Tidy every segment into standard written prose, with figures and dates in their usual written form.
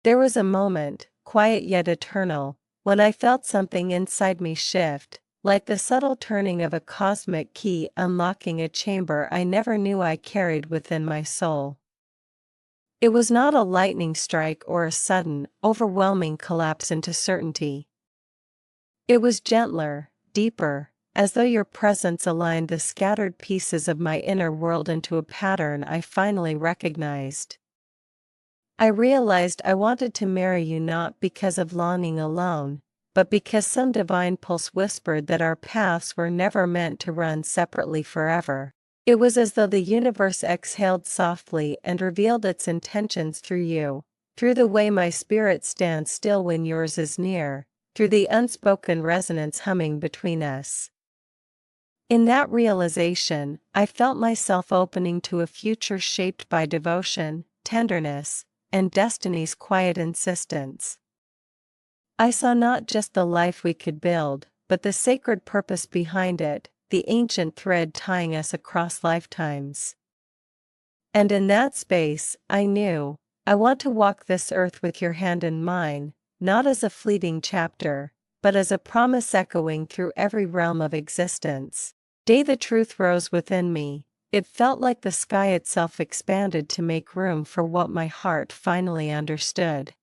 There was a moment, quiet yet eternal, when I felt something inside me shift, like the subtle turning of a cosmic key unlocking a chamber I never knew I carried within my soul. It was not a lightning strike or a sudden, overwhelming collapse into certainty. It was gentler, deeper, as though your presence aligned the scattered pieces of my inner world into a pattern I finally recognized. I realized I wanted to marry you not because of longing alone, but because some divine pulse whispered that our paths were never meant to run separately forever. It was as though the universe exhaled softly and revealed its intentions through you, through the way my spirit stands still when yours is near, through the unspoken resonance humming between us. In that realization, I felt myself opening to a future shaped by devotion, tenderness, and destiny's quiet insistence. I saw not just the life we could build, but the sacred purpose behind it, the ancient thread tying us across lifetimes. And in that space, I knew, I want to walk this earth with your hand in mine, not as a fleeting chapter, but as a promise echoing through every realm of existence. The truth rose within me. It felt like the sky itself expanded to make room for what my heart finally understood.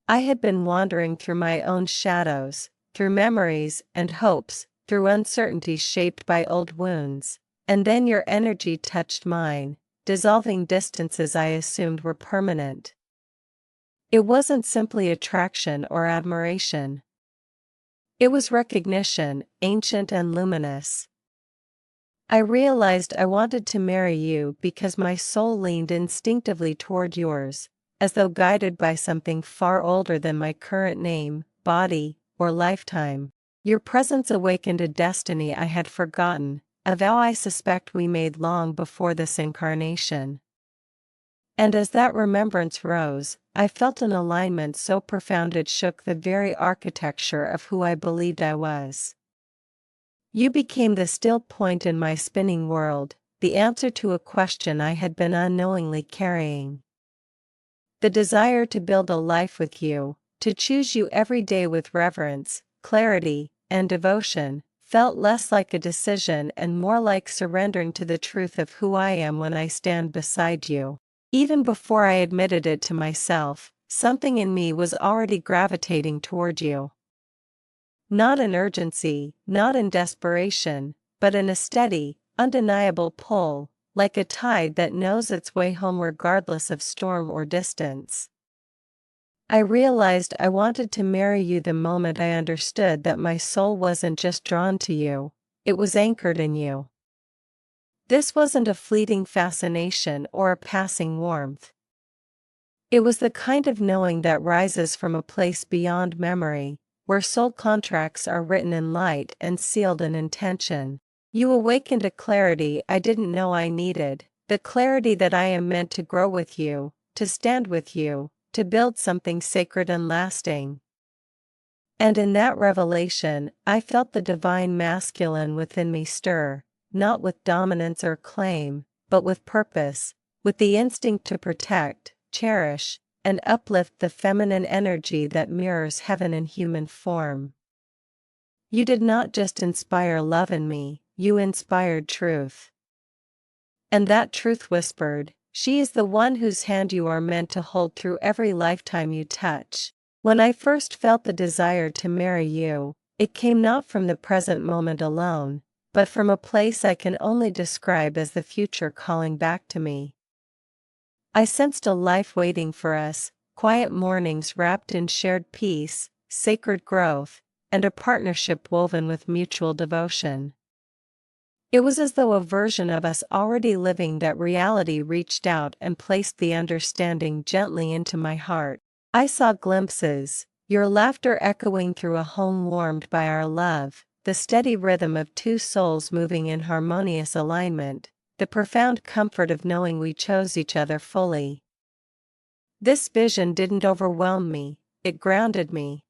I had been wandering through my own shadows, through memories and hopes, through uncertainties shaped by old wounds, and then your energy touched mine, dissolving distances I assumed were permanent. It wasn't simply attraction or admiration. It was recognition, ancient and luminous. I realized I wanted to marry you because my soul leaned instinctively toward yours, as though guided by something far older than my current name, body, or lifetime. Your presence awakened a destiny I had forgotten, a vow I suspect we made long before this incarnation. And as that remembrance rose, I felt an alignment so profound it shook the very architecture of who I believed I was. You became the still point in my spinning world, the answer to a question I had been unknowingly carrying. The desire to build a life with you, to choose you every day with reverence, clarity, and devotion, felt less like a decision and more like surrendering to the truth of who I am when I stand beside you. Even before I admitted it to myself, something in me was already gravitating toward you. Not in urgency, not in desperation, but in a steady, undeniable pull, like a tide that knows its way home regardless of storm or distance. I realized I wanted to marry you the moment I understood that my soul wasn't just drawn to you, it was anchored in you. This wasn't a fleeting fascination or a passing warmth. It was the kind of knowing that rises from a place beyond memory, where soul contracts are written in light and sealed in intention. You awakened a clarity I didn't know I needed, the clarity that I am meant to grow with you, to stand with you, to build something sacred and lasting. And in that revelation, I felt the divine masculine within me stir, not with dominance or claim, but with purpose, with the instinct to protect, cherish, and uplift the feminine energy that mirrors heaven in human form. You did not just inspire love in me, you inspired truth. And that truth whispered, "She is the one whose hand you are meant to hold through every lifetime you touch." When I first felt the desire to marry you, it came not from the present moment alone, but from a place I can only describe as the future calling back to me. I sensed a life waiting for us, quiet mornings wrapped in shared peace, sacred growth, and a partnership woven with mutual devotion. It was as though a version of us already living that reality reached out and placed the understanding gently into my heart. I saw glimpses, your laughter echoing through a home warmed by our love, the steady rhythm of two souls moving in harmonious alignment, the profound comfort of knowing we chose each other fully. This vision didn't overwhelm me, it grounded me.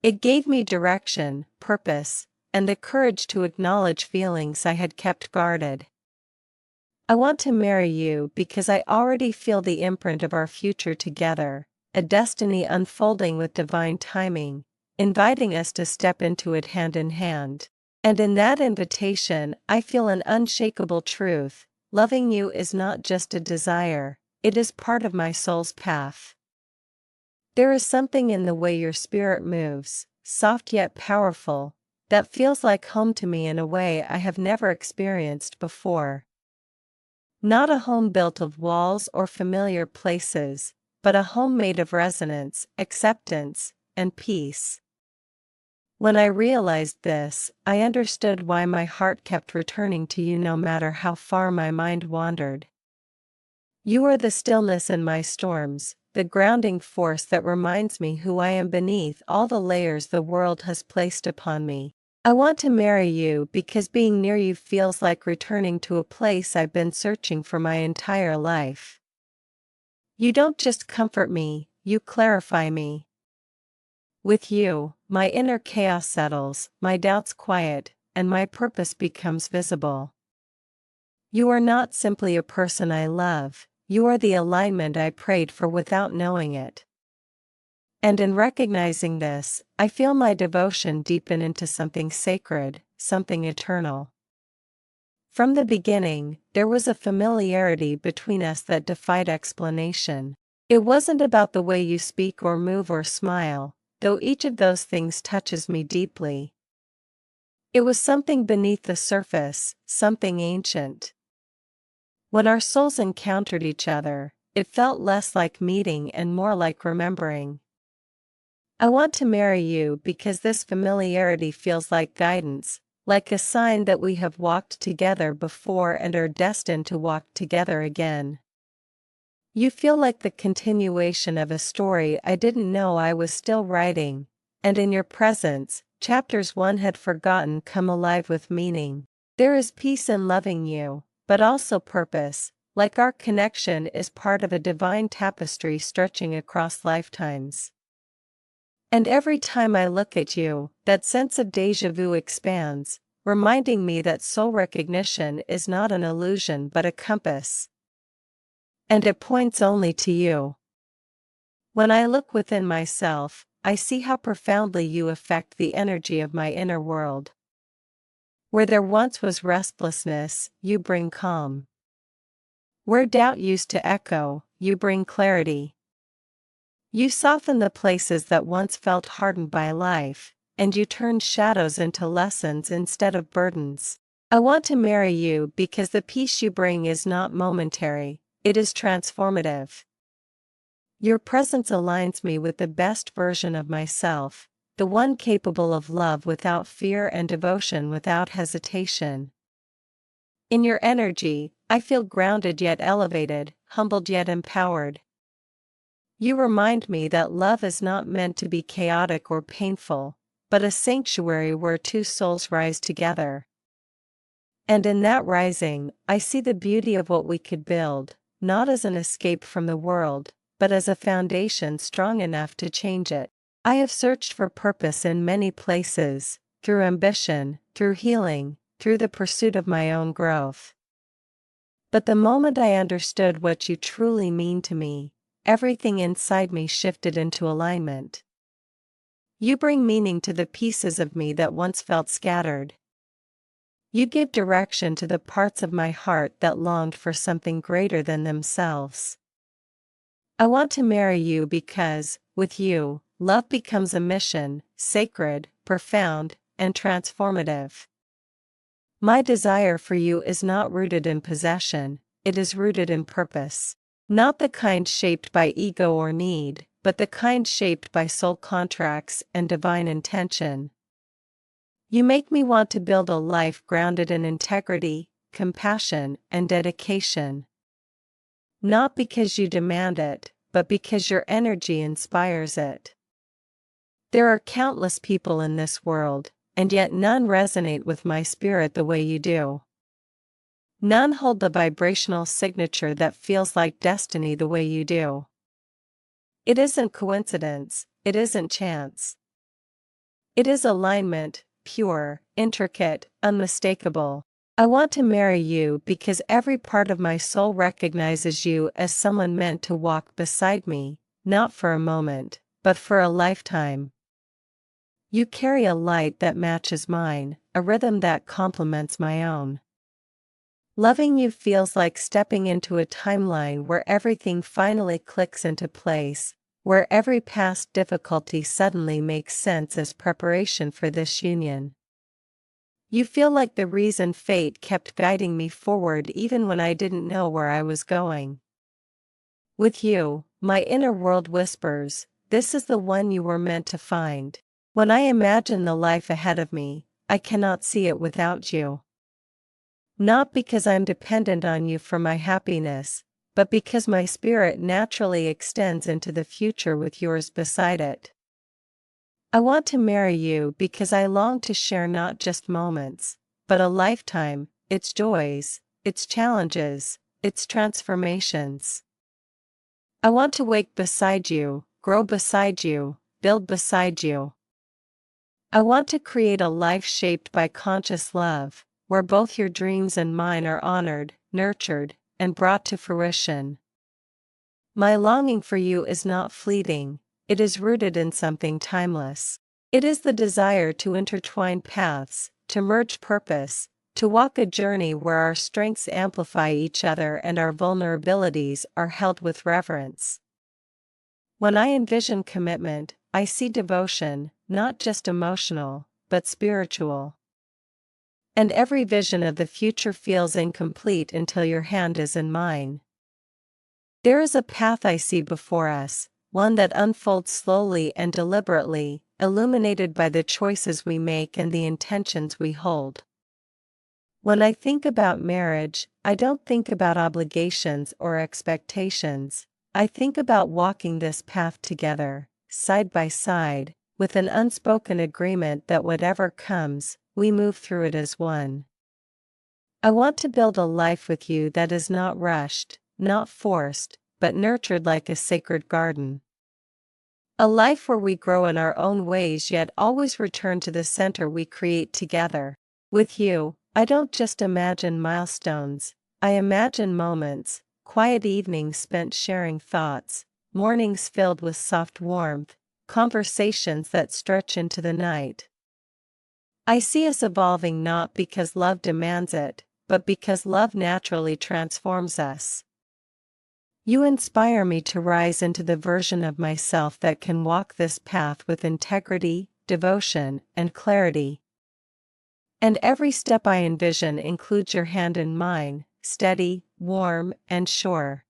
It gave me direction, purpose, and the courage to acknowledge feelings I had kept guarded. I want to marry you because I already feel the imprint of our future together, a destiny unfolding with divine timing, inviting us to step into it hand in hand. And in that invitation, I feel an unshakable truth: loving you is not just a desire, it is part of my soul's path. There is something in the way your spirit moves, soft yet powerful, that feels like home to me in a way I have never experienced before. Not a home built of walls or familiar places, but a home made of resonance, acceptance, and peace. When I realized this, I understood why my heart kept returning to you no matter how far my mind wandered. You are the stillness in my storms, the grounding force that reminds me who I am beneath all the layers the world has placed upon me. I want to marry you because being near you feels like returning to a place I've been searching for my entire life. You don't just comfort me, you clarify me. With you, my inner chaos settles, my doubts quiet, and my purpose becomes visible. You are not simply a person I love, you are the alignment I prayed for without knowing it. And in recognizing this, I feel my devotion deepen into something sacred, something eternal. From the beginning, there was a familiarity between us that defied explanation. It wasn't about the way you speak or move or smile, though each of those things touches me deeply. It was something beneath the surface, something ancient. When our souls encountered each other, it felt less like meeting and more like remembering. I want to marry you because this familiarity feels like guidance, like a sign that we have walked together before and are destined to walk together again. You feel like the continuation of a story I didn't know I was still writing, and in your presence, chapters one had forgotten come alive with meaning. There is peace in loving you, but also purpose, like our connection is part of a divine tapestry stretching across lifetimes. And every time I look at you, that sense of déjà vu expands, reminding me that soul recognition is not an illusion but a compass. And it points only to you. When I look within myself, I see how profoundly you affect the energy of my inner world. Where there once was restlessness, you bring calm. Where doubt used to echo, you bring clarity. You soften the places that once felt hardened by life, and you turn shadows into lessons instead of burdens. I want to marry you because the peace you bring is not momentary, it is transformative. Your presence aligns me with the best version of myself, the one capable of love without fear and devotion without hesitation. In your energy, I feel grounded yet elevated, humbled yet empowered. You remind me that love is not meant to be chaotic or painful, but a sanctuary where two souls rise together. And in that rising, I see the beauty of what we could build, not as an escape from the world, but as a foundation strong enough to change it. I have searched for purpose in many places, through ambition, through healing, through the pursuit of my own growth. But the moment I understood what you truly mean to me, everything inside me shifted into alignment. You bring meaning to the pieces of me that once felt scattered. You give direction to the parts of my heart that longed for something greater than themselves. I want to marry you because, with you, love becomes a mission, sacred, profound, and transformative. My desire for you is not rooted in possession, it is rooted in purpose. Not the kind shaped by ego or need, but the kind shaped by soul contracts and divine intention. You make me want to build a life grounded in integrity, compassion, and dedication. Not because you demand it, but because your energy inspires it. There are countless people in this world, and yet none resonate with my spirit the way you do. None hold the vibrational signature that feels like destiny the way you do. It isn't coincidence, it isn't chance. It is alignment, pure, intricate, unmistakable. I want to marry you because every part of my soul recognizes you as someone meant to walk beside me, not for a moment, but for a lifetime. You carry a light that matches mine, a rhythm that complements my own. Loving you feels like stepping into a timeline where everything finally clicks into place, where every past difficulty suddenly makes sense as preparation for this union. You feel like the reason fate kept guiding me forward even when I didn't know where I was going. With you, my inner world whispers, this is the one you were meant to find. When I imagine the life ahead of me, I cannot see it without you. Not because I'm dependent on you for my happiness, but because my spirit naturally extends into the future with yours beside it. I want to marry you because I long to share not just moments, but a lifetime, its joys, its challenges, its transformations. I want to wake beside you, grow beside you, build beside you. I want to create a life shaped by conscious love, where both your dreams and mine are honored, nurtured, and brought to fruition. My longing for you is not fleeting, it is rooted in something timeless. It is the desire to intertwine paths, to merge purpose, to walk a journey where our strengths amplify each other and our vulnerabilities are held with reverence. When I envision commitment, I see devotion, not just emotional, but spiritual. And every vision of the future feels incomplete until your hand is in mine. There is a path I see before us, one that unfolds slowly and deliberately, illuminated by the choices we make and the intentions we hold. When I think about marriage, I don't think about obligations or expectations. I think about walking this path together, side by side, with an unspoken agreement that whatever comes, we move through it as one. I want to build a life with you that is not rushed, not forced, but nurtured like a sacred garden. A life where we grow in our own ways yet always return to the center we create together. With you, I don't just imagine milestones, I imagine moments, quiet evenings spent sharing thoughts, mornings filled with soft warmth, conversations that stretch into the night. I see us evolving not because love demands it, but because love naturally transforms us. You inspire me to rise into the version of myself that can walk this path with integrity, devotion, and clarity. And every step I envision includes your hand in mine, steady, warm, and sure.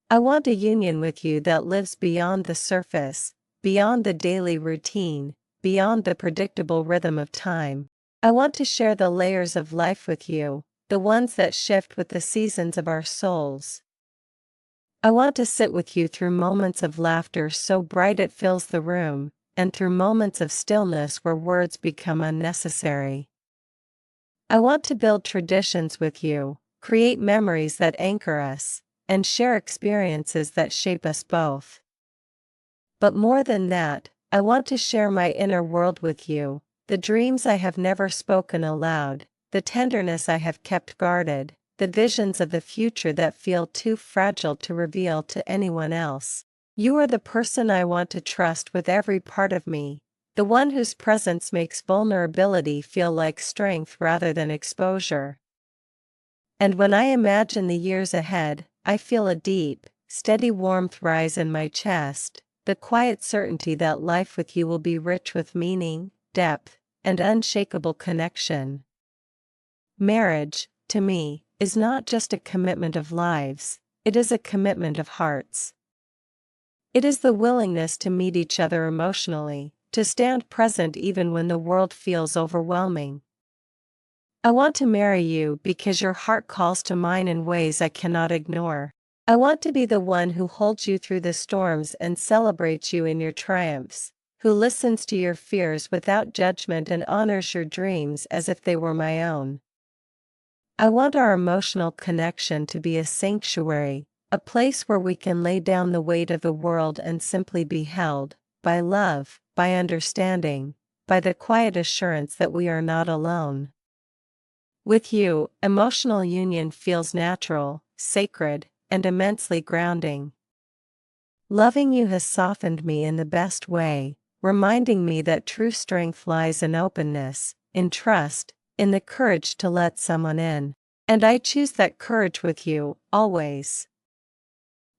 I want a union with you that lives beyond the surface, beyond the daily routine, beyond the predictable rhythm of time. I want to share the layers of life with you, the ones that shift with the seasons of our souls. I want to sit with you through moments of laughter so bright it fills the room, and through moments of stillness where words become unnecessary. I want to build traditions with you, create memories that anchor us, and share experiences that shape us both. But more than that, I want to share my inner world with you, the dreams I have never spoken aloud, the tenderness I have kept guarded, the visions of the future that feel too fragile to reveal to anyone else. You are the person I want to trust with every part of me, the one whose presence makes vulnerability feel like strength rather than exposure. And when I imagine the years ahead, I feel a deep, steady warmth rise in my chest, the quiet certainty that life with you will be rich with meaning, depth, and unshakable connection. Marriage, to me, is not just a commitment of lives, it is a commitment of hearts. It is the willingness to meet each other emotionally, to stand present even when the world feels overwhelming. I want to marry you because your heart calls to mine in ways I cannot ignore. I want to be the one who holds you through the storms and celebrates you in your triumphs, who listens to your fears without judgment and honors your dreams as if they were my own. I want our emotional connection to be a sanctuary, a place where we can lay down the weight of the world and simply be held, by love, by understanding, by the quiet assurance that we are not alone. With you, emotional union feels natural, sacred, and immensely grounding. Loving you has softened me in the best way, reminding me that true strength lies in openness, in trust, in the courage to let someone in. And I choose that courage with you, always.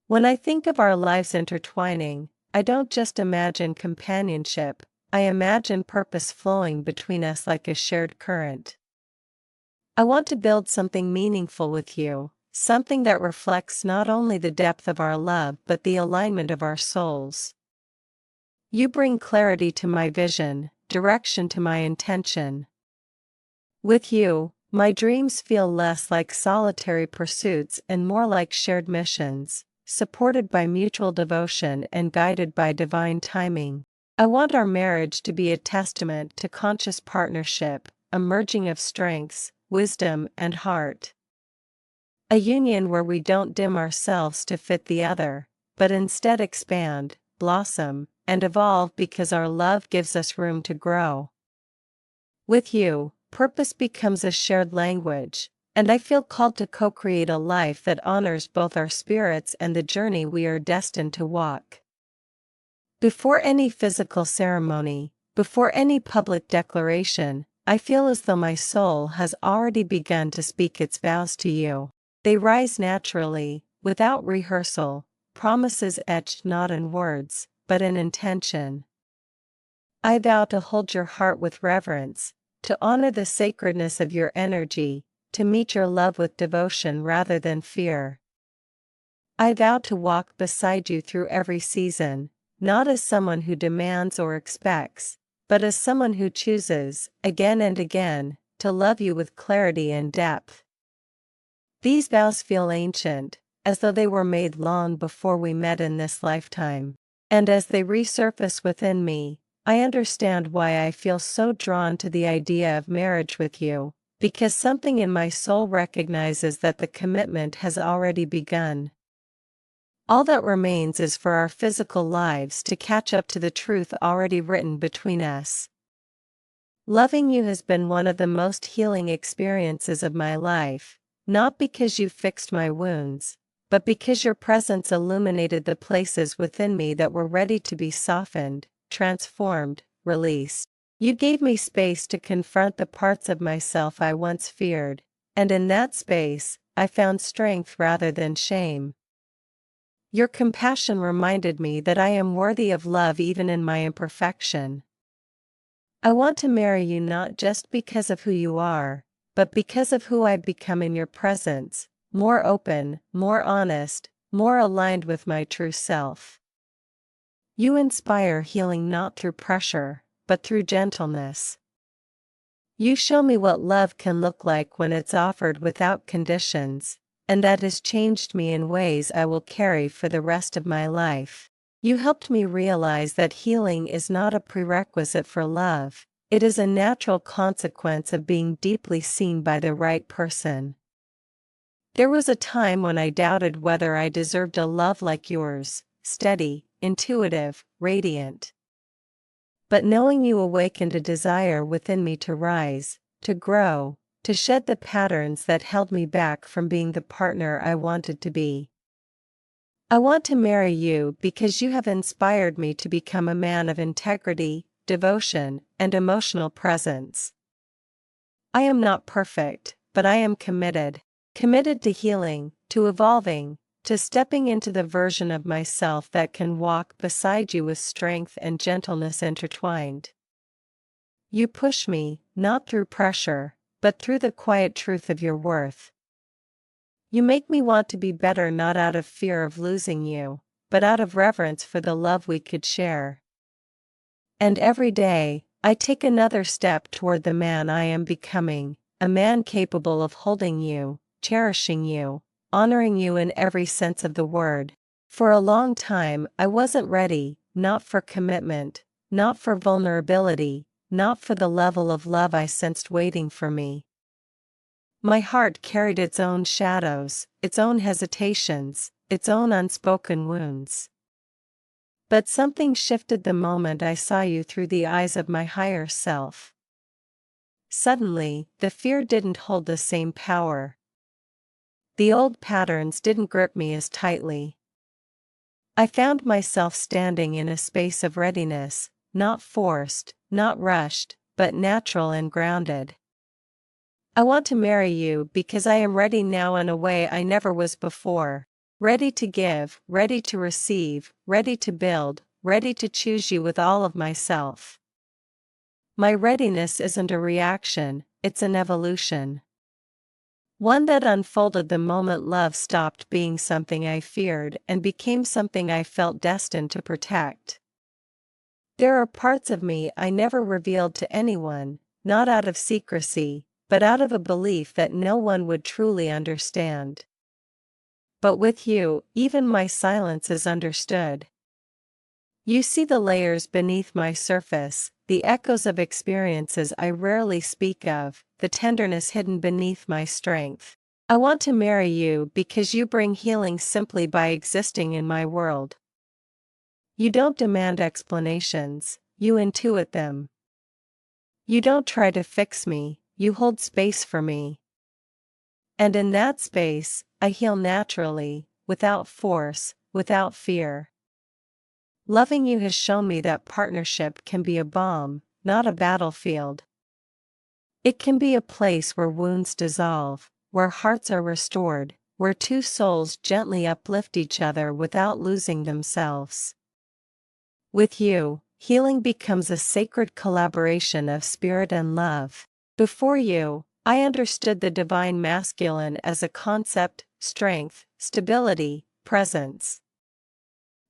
When I think of our lives intertwining, I don't just imagine companionship, I imagine purpose flowing between us like a shared current. I want to build something meaningful with you, something that reflects not only the depth of our love but the alignment of our souls. You bring clarity to my vision, direction to my intention. With you, my dreams feel less like solitary pursuits and more like shared missions, supported by mutual devotion and guided by divine timing. I want our marriage to be a testament to conscious partnership, a merging of strengths, wisdom, and heart. A union where we don't dim ourselves to fit the other, but instead expand, blossom, and evolve because our love gives us room to grow. With you, purpose becomes a shared language, and I feel called to co-create a life that honors both our spirits and the journey we are destined to walk. Before any physical ceremony, before any public declaration, I feel as though my soul has already begun to speak its vows to you. They rise naturally, without rehearsal, promises etched not in words, but in intention. I vow to hold your heart with reverence, to honor the sacredness of your energy, to meet your love with devotion rather than fear. I vow to walk beside you through every season, not as someone who demands or expects, but as someone who chooses, again and again, to love you with clarity and depth. These vows feel ancient, as though they were made long before we met in this lifetime. And as they resurface within me, I understand why I feel so drawn to the idea of marriage with you, because something in my soul recognizes that the commitment has already begun. All that remains is for our physical lives to catch up to the truth already written between us. Loving you has been one of the most healing experiences of my life, not because you fixed my wounds, but because your presence illuminated the places within me that were ready to be softened, transformed, released. You gave me space to confront the parts of myself I once feared, and in that space, I found strength rather than shame. Your compassion reminded me that I am worthy of love even in my imperfection. I want to marry you not just because of who you are, but because of who I've become in your presence, more open, more honest, more aligned with my true self. You inspire healing not through pressure, but through gentleness. You show me what love can look like when it's offered without conditions, and that has changed me in ways I will carry for the rest of my life. You helped me realize that healing is not a prerequisite for love, it is a natural consequence of being deeply seen by the right person. There was a time when I doubted whether I deserved a love like yours, steady, intuitive, radiant. But knowing you awakened a desire within me to rise, to grow, to shed the patterns that held me back from being the partner I wanted to be. I want to marry you because you have inspired me to become a man of integrity, devotion, and emotional presence. I am not perfect, but I am committed to healing, to evolving, to stepping into the version of myself that can walk beside you with strength and gentleness intertwined. You push me, not through pressure, but through the quiet truth of your worth. You make me want to be better not out of fear of losing you, but out of reverence for the love we could share. And every day, I take another step toward the man I am becoming, a man capable of holding you, cherishing you, honoring you in every sense of the word. For a long time I wasn't ready, not for commitment, not for vulnerability, not for the level of love I sensed waiting for me. My heart carried its own shadows, its own hesitations, its own unspoken wounds. But something shifted the moment I saw you through the eyes of my higher self. Suddenly, the fear didn't hold the same power. The old patterns didn't grip me as tightly. I found myself standing in a space of readiness, not forced, not rushed, but natural and grounded. I want to marry you because I am ready now in a way I never was before. Ready to give, ready to receive, ready to build, ready to choose you with all of myself. My readiness isn't a reaction, it's an evolution. One that unfolded the moment love stopped being something I feared and became something I felt destined to protect. There are parts of me I never revealed to anyone, not out of secrecy, but out of a belief that no one would truly understand. But with you, even my silence is understood. You see the layers beneath my surface, the echoes of experiences I rarely speak of, the tenderness hidden beneath my strength. I want to marry you because you bring healing simply by existing in my world. You don't demand explanations, you intuit them. You don't try to fix me, you hold space for me. And in that space, I heal naturally, without force, without fear. Loving you has shown me that partnership can be a balm, not a battlefield. It can be a place where wounds dissolve, where hearts are restored, where two souls gently uplift each other without losing themselves. With you, healing becomes a sacred collaboration of spirit and love. Before you, I understood the divine masculine as a concept, strength, stability, presence.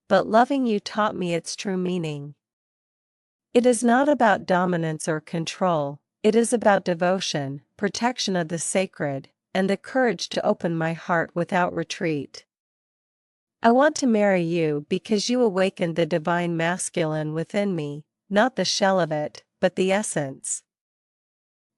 But loving you taught me its true meaning. It is not about dominance or control, it is about devotion, protection of the sacred, and the courage to open my heart without retreat. I want to marry you because you awakened the divine masculine within me, not the shell of it, but the essence.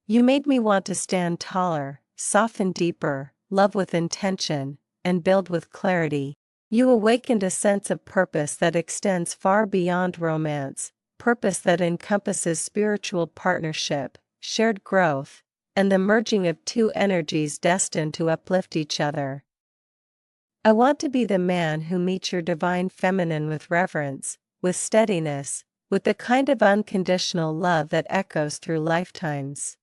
You made me want to stand taller, soften deeper, love with intention, and build with clarity. You awakened a sense of purpose that extends far beyond romance, purpose that encompasses spiritual partnership, shared growth, and the merging of two energies destined to uplift each other. I want to be the man who meets your divine feminine with reverence, with steadiness, with the kind of unconditional love that echoes through lifetimes.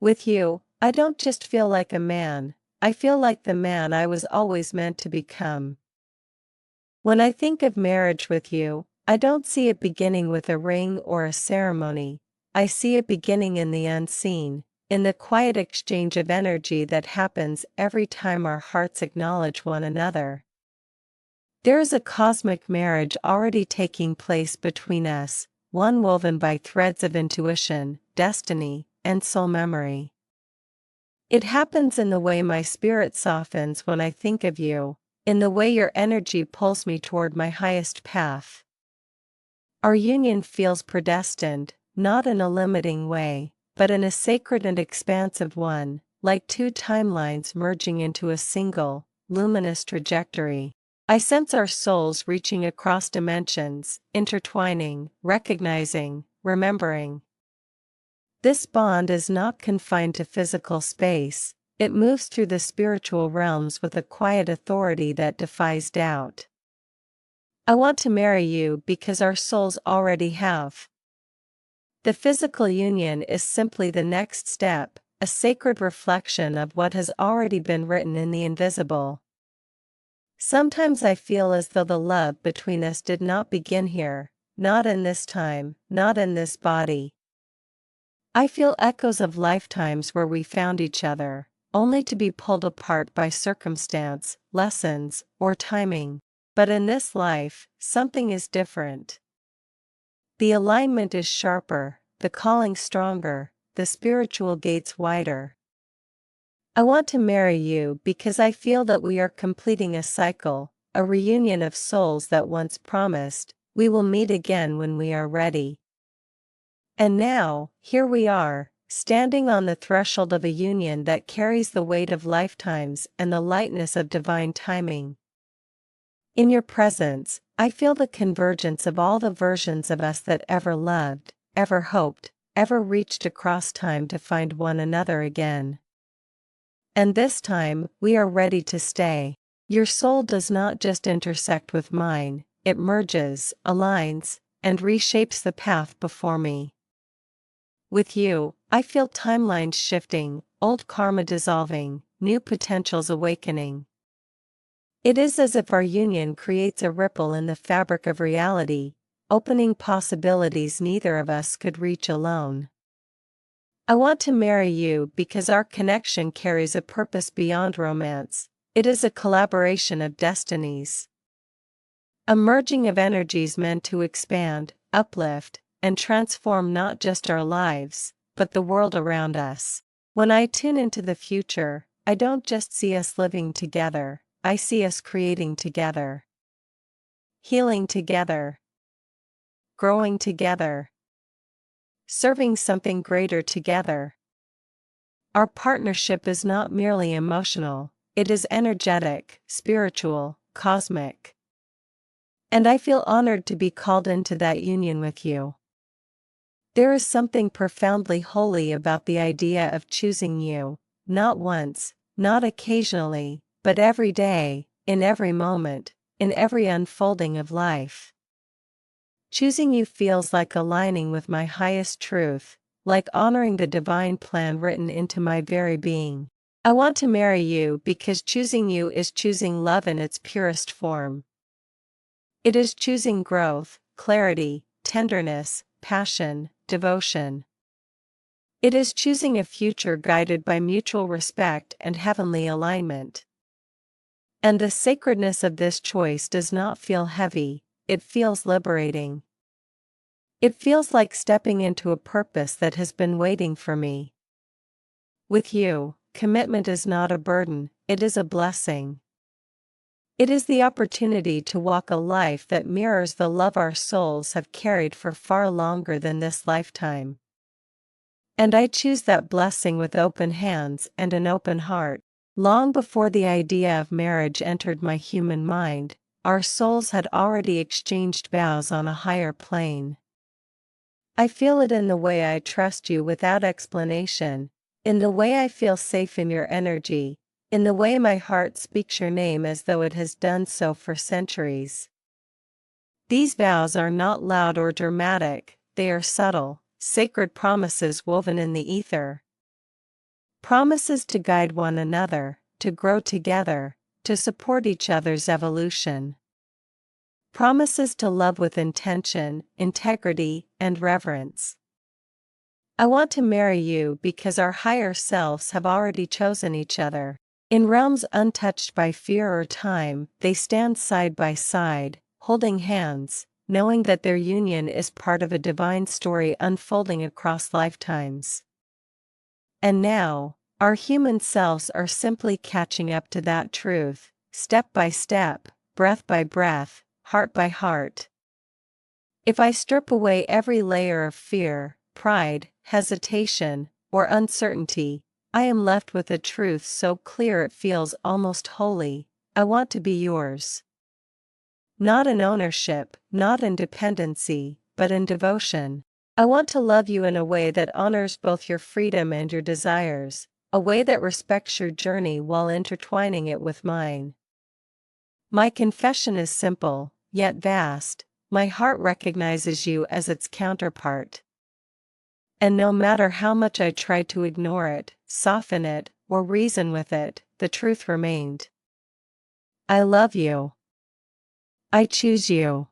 With you, I don't just feel like a man, I feel like the man I was always meant to become. When I think of marriage with you, I don't see it beginning with a ring or a ceremony, I see it beginning in the unseen, in the quiet exchange of energy that happens every time our hearts acknowledge one another. There is a cosmic marriage already taking place between us, one woven by threads of intuition, destiny, and soul memory. It happens in the way my spirit softens when I think of you, in the way your energy pulls me toward my highest path. Our union feels predestined, not in a limiting way, but in a sacred and expansive one, like two timelines merging into a single, luminous trajectory. I sense our souls reaching across dimensions, intertwining, recognizing, remembering. This bond is not confined to physical space, it moves through the spiritual realms with a quiet authority that defies doubt. I want to marry you because our souls already have. The physical union is simply the next step, a sacred reflection of what has already been written in the invisible. Sometimes I feel as though the love between us did not begin here, not in this time, not in this body. I feel echoes of lifetimes where we found each other, only to be pulled apart by circumstance, lessons, or timing. But in this life, something is different. The alignment is sharper, the calling stronger, the spiritual gates wider. I want to marry you because I feel that we are completing a cycle, a reunion of souls that once promised, we will meet again when we are ready. And now, here we are, standing on the threshold of a union that carries the weight of lifetimes and the lightness of divine timing. In your presence, I feel the convergence of all the versions of us that ever loved, ever hoped, ever reached across time to find one another again. And this time, we are ready to stay. Your soul does not just intersect with mine, it merges, aligns, and reshapes the path before me. With you, I feel timelines shifting, old karma dissolving, new potentials awakening. It is as if our union creates a ripple in the fabric of reality, opening possibilities neither of us could reach alone. I want to marry you because our connection carries a purpose beyond romance. It is a collaboration of destinies. A merging of energies meant to expand, uplift, and transform not just our lives, but the world around us. When I tune into the future, I don't just see us living together, I see us creating together. Healing together. Growing together. Serving something greater together. Our partnership is not merely emotional, it is energetic, spiritual, cosmic. And I feel honored to be called into that union with you. There is something profoundly holy about the idea of choosing you, not once, not occasionally, but every day, in every moment, in every unfolding of life. Choosing you feels like aligning with my highest truth, like honoring the divine plan written into my very being. I want to marry you because choosing you is choosing love in its purest form. It is choosing growth, clarity, tenderness, passion, devotion. It is choosing a future guided by mutual respect and heavenly alignment. And the sacredness of this choice does not feel heavy, it feels liberating. It feels like stepping into a purpose that has been waiting for me. With you, commitment is not a burden, it is a blessing. It is the opportunity to walk a life that mirrors the love our souls have carried for far longer than this lifetime. And I choose that blessing with open hands and an open heart. Long before the idea of marriage entered my human mind, our souls had already exchanged vows on a higher plane. I feel it in the way I trust you without explanation, in the way I feel safe in your energy, in the way my heart speaks your name as though it has done so for centuries. These vows are not loud or dramatic, they are subtle, sacred promises woven in the ether. Promises to guide one another, to grow together, to support each other's evolution. Promises to love with intention, integrity, and reverence. I want to marry you because our higher selves have already chosen each other. In realms untouched by fear or time, they stand side by side, holding hands, knowing that their union is part of a divine story unfolding across lifetimes. And now, our human selves are simply catching up to that truth, step by step, breath by breath, heart by heart. If I strip away every layer of fear, pride, hesitation, or uncertainty, I am left with a truth so clear it feels almost holy. I want to be yours. Not in ownership, not in dependency, but in devotion. I want to love you in a way that honors both your freedom and your desires, a way that respects your journey while intertwining it with mine. My confession is simple, yet vast. My heart recognizes you as its counterpart. And no matter how much I tried to ignore it, soften it, or reason with it, the truth remained. I love you. I choose you.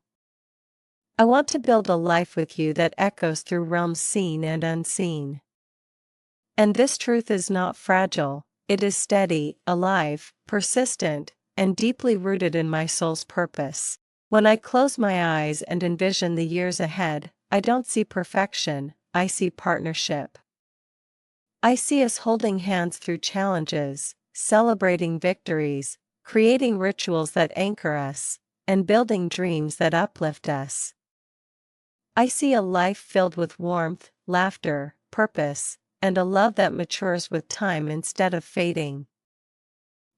I want to build a life with you that echoes through realms seen and unseen. And this truth is not fragile, it is steady, alive, persistent, and deeply rooted in my soul's purpose. When I close my eyes and envision the years ahead, I don't see perfection, I see partnership. I see us holding hands through challenges, celebrating victories, creating rituals that anchor us, and building dreams that uplift us. I see a life filled with warmth, laughter, purpose, and a love that matures with time instead of fading.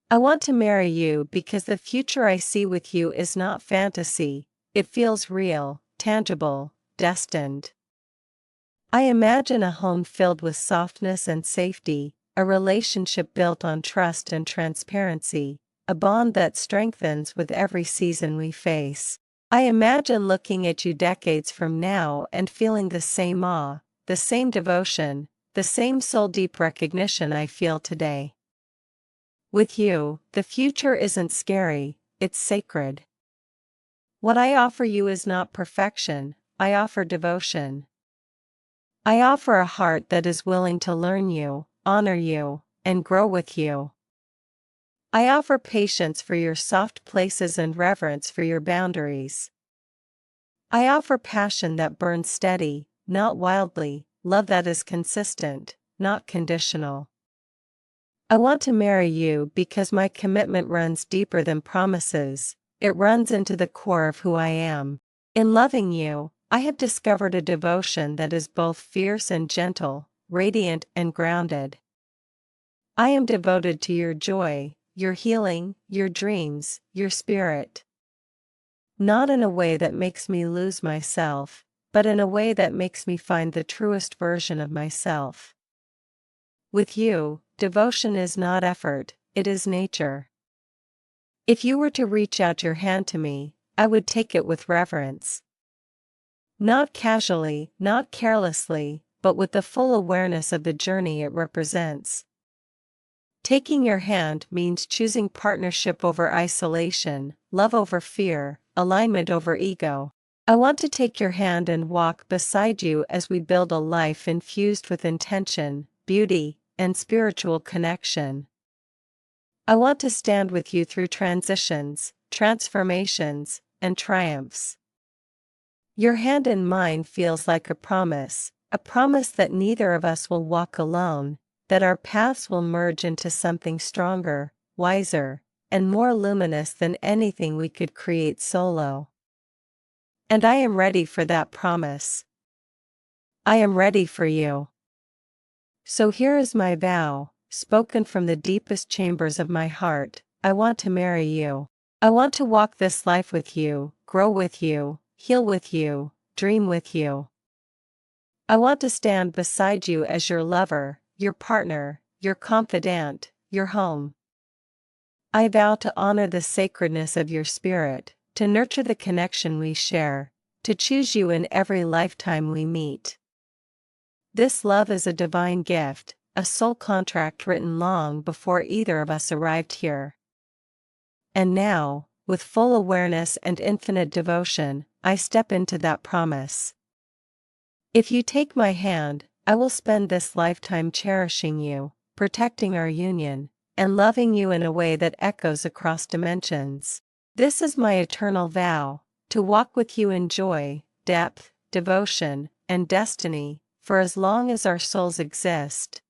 I want to marry you because the future I see with you is not fantasy, it feels real, tangible, destined. I imagine a home filled with softness and safety, a relationship built on trust and transparency, a bond that strengthens with every season we face. I imagine looking at you decades from now and feeling the same awe, the same devotion, the same soul-deep recognition I feel today. With you, the future isn't scary, it's sacred. What I offer you is not perfection, I offer devotion. I offer a heart that is willing to learn you, honor you, and grow with you. I offer patience for your soft places and reverence for your boundaries. I offer passion that burns steady, not wildly, love that is consistent, not conditional. I want to marry you because my commitment runs deeper than promises, it runs into the core of who I am. In loving you, I have discovered a devotion that is both fierce and gentle, radiant and grounded. I am devoted to your joy, your healing, your dreams, your spirit. Not in a way that makes me lose myself, but in a way that makes me find the truest version of myself. With you, devotion is not effort, it is nature. If you were to reach out your hand to me, I would take it with reverence. Not casually, not carelessly, but with the full awareness of the journey it represents. Taking your hand means choosing partnership over isolation, love over fear, alignment over ego. I want to take your hand and walk beside you as we build a life infused with intention, beauty, and spiritual connection. I want to stand with you through transitions, transformations, and triumphs. Your hand in mine feels like a promise that neither of us will walk alone, that our paths will merge into something stronger, wiser, and more luminous than anything we could create solo. And I am ready for that promise. I am ready for you. So here is my vow, spoken from the deepest chambers of my heart. I want to marry you. I want to walk this life with you, grow with you, heal with you, dream with you. I want to stand beside you as your lover, your partner, your confidant, your home. I vow to honor the sacredness of your spirit, to nurture the connection we share, to choose you in every lifetime we meet. This love is a divine gift, a soul contract written long before either of us arrived here. And now, with full awareness and infinite devotion, I step into that promise. If you take my hand, I will spend this lifetime cherishing you, protecting our union, and loving you in a way that echoes across dimensions. This is my eternal vow, to walk with you in joy, depth, devotion, and destiny, for as long as our souls exist.